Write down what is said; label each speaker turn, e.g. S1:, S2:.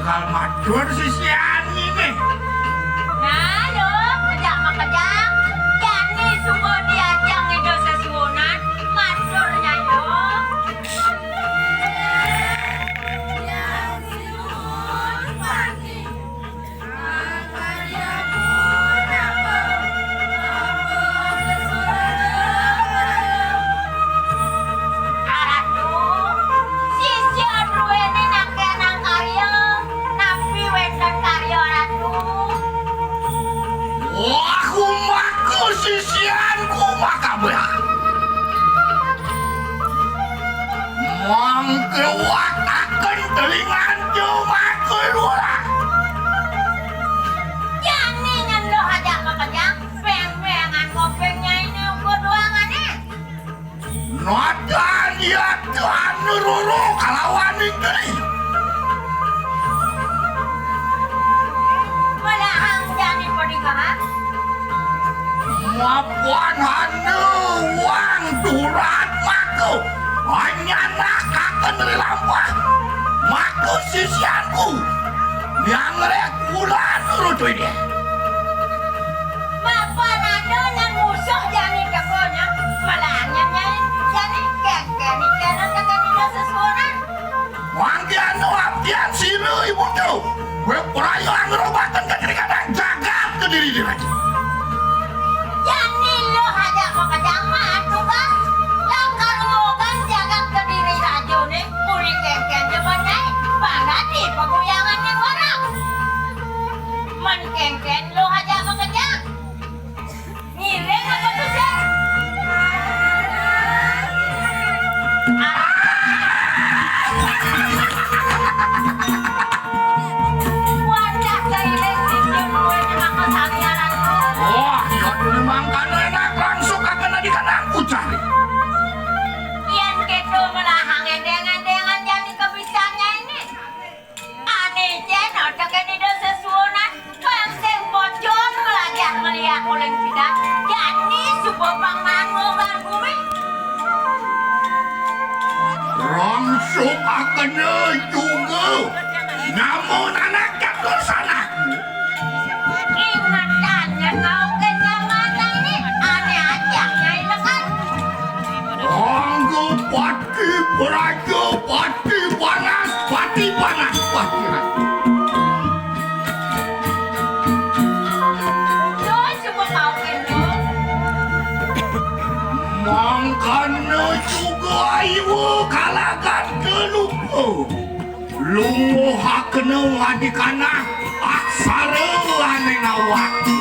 S1: bakal matur si ini.
S2: Nah, lo kejak makejang. Jani sungguh diajang itu sesuunan. Maturnya yo.
S1: Sisianku makabeh mangkewatakan telingan cuma keluar
S2: Jani nyendo aja makejang. Peng-pengan kopengnya ini ukur doangannya.
S1: nadan dia Tuhan nururu kalawan ini
S2: Malahang Jani pernikahan.
S1: mapuan hanu uang durat maku hanya nakakan dari lampah maku sisianku yang rek bulan nurutu ini
S2: Bapak nado yang musuh Jani kekonya. Malahnya nyai Jani keken ikan keken sesuatu.
S1: Wanggian abdian siru ibu tuh gue perayaan ngerobatan ke diri kadang jagat ke diri lagi
S2: Jani lo aja makejang matu kan. Lo karumogan jaga ke diri saja nih. Puri keken jaman nyai. Panati peguyangan yang warang. Menkengken lo aja makejang. Ngiring apa tuh sih? Wadah gailing sisir gue memang kesalianan.
S1: wah ya memang kan enak langsung akan di kanangku cari
S2: Iyan gitu melahang endeng-endengan jadi kebisaannya ini. Aneh jen, otak ini dah sesuunan. Kang sing bocor melajah melihat uling tidak. Jadi subuh bang mangogan bumi.
S1: langsung akan juga namun anak jatuh sanaku
S2: Ingatannya kau kenyamanan ini. Aneh aja nyai lekan.
S1: Anggo pati beraja pati panas pati panas pati panas
S2: Lo subuh kau kendo.
S1: mangkana juga ibu kalagan kelupu lungo hakna ngadikana aksara anena waktu